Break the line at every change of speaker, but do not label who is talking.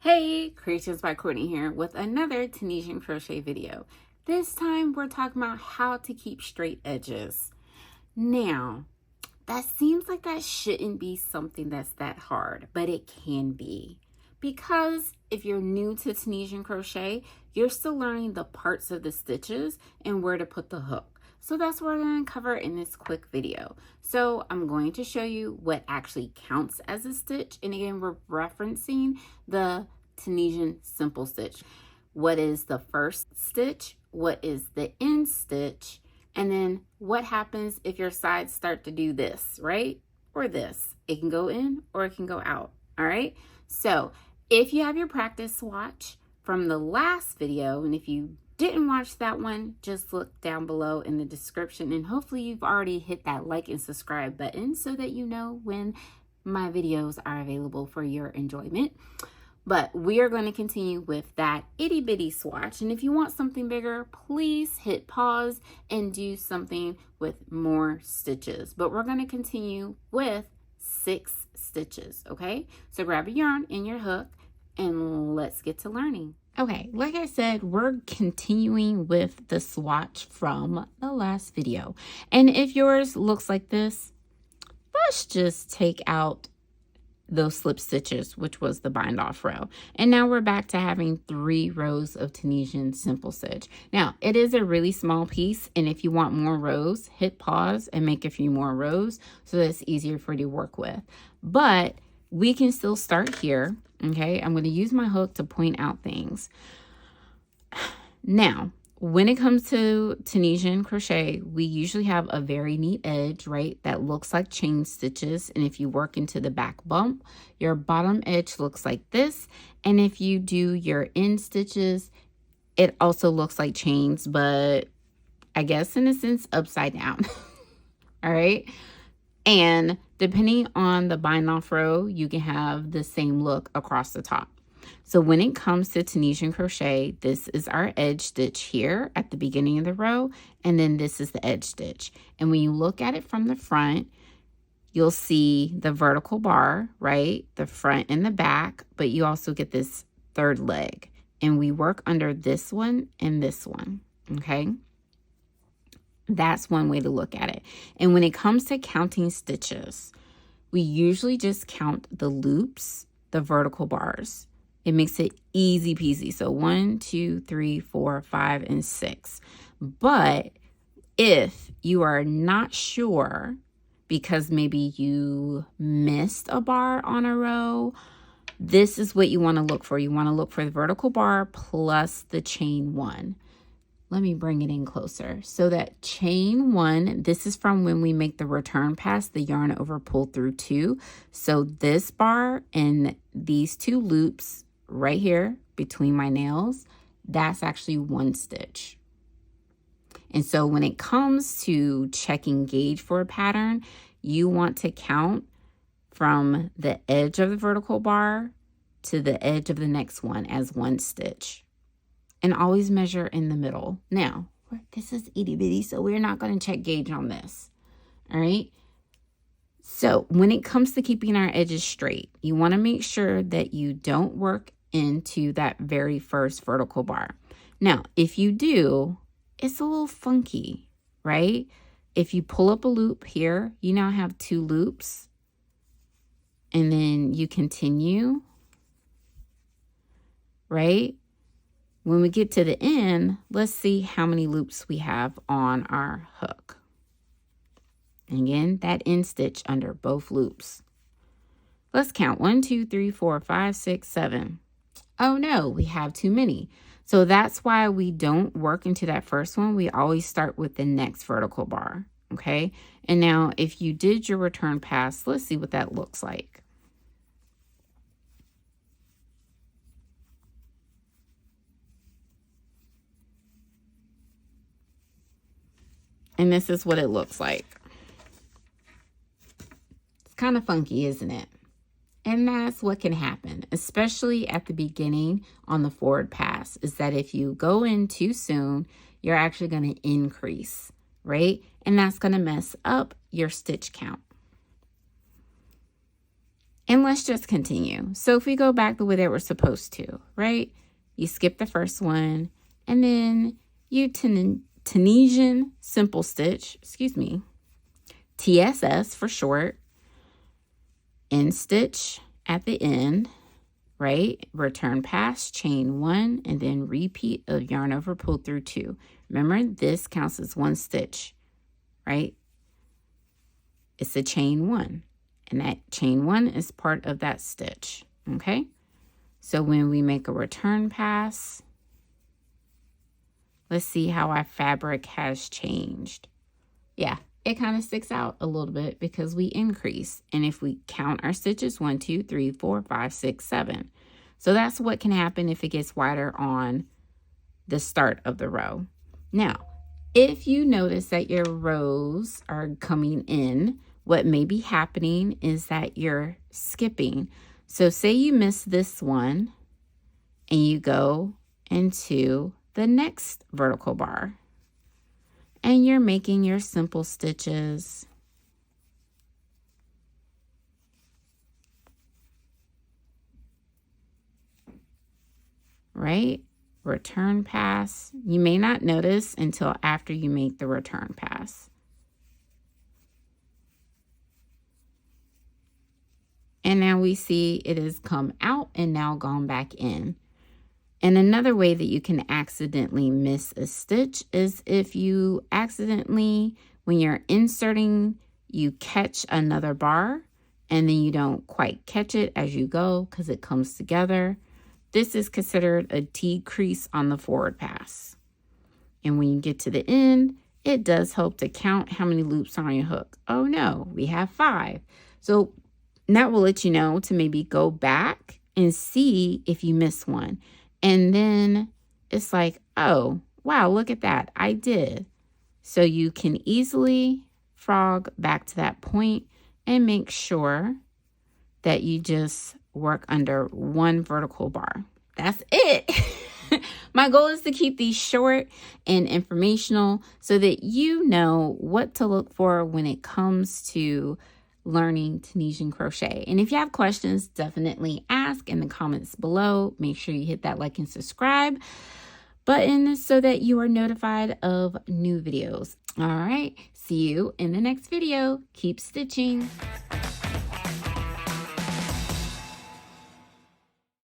Hey, Creations by Courtney here with another Tunisian crochet video. This time we're talking about how to keep straight edges. Now, that seems like that shouldn't be something that's that hard, but it can be. Because if you're new to Tunisian crochet, you're still learning the parts of the stitches and where to put the hook. So that's what we're going to cover in this quick video. So I'm going to show you what actually counts as a stitch. And again, we're referencing the Tunisian simple stitch. What is the first stitch? What is the end stitch? And then what happens if your sides start to do this, right? Or this. It can go in or it can go out. All right. So if you have your practice swatch from the last video, and if you didn't watch that one, just look down below in the description, and hopefully you've already hit that like and subscribe button so that you know when my videos are available for your enjoyment. But we are going to continue with that itty bitty swatch, and if you want something bigger, please hit pause and do something with more stitches. But we're going to continue with 6 stitches, okay? So grab a yarn and your hook and let's get to learning. Okay, like I said, we're continuing with the swatch from the last video. And if yours looks like this, let's just take out those slip stitches, which was the bind off row. And now we're back to having 3 rows of Tunisian simple stitch. Now, it is a really small piece, and if you want more rows, hit pause and make a few more rows so that it's easier for you to work with. But we can still start here. Okay, I'm going to use my hook to point out things. Now, when it comes to Tunisian crochet, we usually have a very neat edge, right? That looks like chain stitches. And if you work into the back bump, your bottom edge looks like this. And if you do your end stitches, it also looks like chains, but I guess in a sense upside down. All right. And depending on the bind off row, you can have the same look across the top. So when it comes to Tunisian crochet, this is our edge stitch here at the beginning of the row, and then this is the edge stitch. And when you look at it from the front, you'll see the vertical bar, right? The front and the back, but you also get this third leg. And we work under this one and this one, okay? That's one way to look at it. And when it comes to counting stitches, we usually just count the loops, the vertical bars. It makes it easy peasy. So 1, 2, 3, 4, 5, and 6. But if you are not sure, because maybe you missed a bar on a row, this is what you want to look for. You want to look for the vertical bar plus the chain 1. Let me bring it in closer. So that chain 1, this is from when we make the return pass, the yarn over pull through 2. So this bar and these 2 loops right here between my nails, that's actually 1 stitch. And so when it comes to checking gauge for a pattern, you want to count from the edge of the vertical bar to the edge of the next one as 1 stitch. And always measure in the middle. Now, this is itty bitty, so we're not going to check gauge on this. All right. So when it comes to keeping our edges straight, you want to make sure that you don't work into that very first vertical bar. Now, if you do, it's a little funky, right? If you pull up a loop here, you now have 2 loops. And then you continue, right? When we get to the end, let's see how many loops we have on our hook. And again, that end stitch under both loops. Let's count 1, 2, 3, 4, 5, 6, 7. Oh no, we have too many. So that's why we don't work into that first one. We always start with the next vertical bar, okay? And now if you did your return pass, let's see what that looks like. And this is what it looks like. It's kind of funky, isn't it? And that's what can happen, especially at the beginning on the forward pass, is that if you go in too soon, you're actually going to increase, right? And that's going to mess up your stitch count. And let's just continue. So if we go back the way that we're supposed to, right? You skip the first one, and then you Tunisian simple stitch, TSS for short, end stitch at the end, right? Return pass, chain 1, and then repeat of yarn over pull through 2. Remember, this counts as 1 stitch, right? It's a chain 1, and that chain 1 is part of that stitch, okay? So when we make a return pass, let's see how our fabric has changed. Yeah, it kind of sticks out a little bit because we increase. And if we count our stitches, 1, 2, 3, 4, 5, 6, 7. So that's what can happen if it gets wider on the start of the row. Now, if you notice that your rows are coming in, what may be happening is that you're skipping. So say you miss this one and you go into the next vertical bar and you're making your simple stitches. Right? Return pass. You may not notice until after you make the return pass. And now we see it has come out and now gone back in. And another way that you can accidentally miss a stitch is if you accidentally, when you're inserting, you catch another bar and then you don't quite catch it as you go because it comes together. This is considered a decrease on the forward pass. And when you get to the end, it does help to count how many loops are on your hook. Oh no, we have 5. So that will let you know to maybe go back and see if you miss one. And then it's like, oh, wow, look at that. I did. So you can easily frog back to that point and make sure that you just work under 1 vertical bar. That's it. My goal is to keep these short and informational so that you know what to look for when it comes to learning Tunisian crochet. And if you have questions, definitely ask in the comments below. Make sure you hit that like and subscribe button so that you are notified of new videos. All right, see you in the next video. Keep stitching.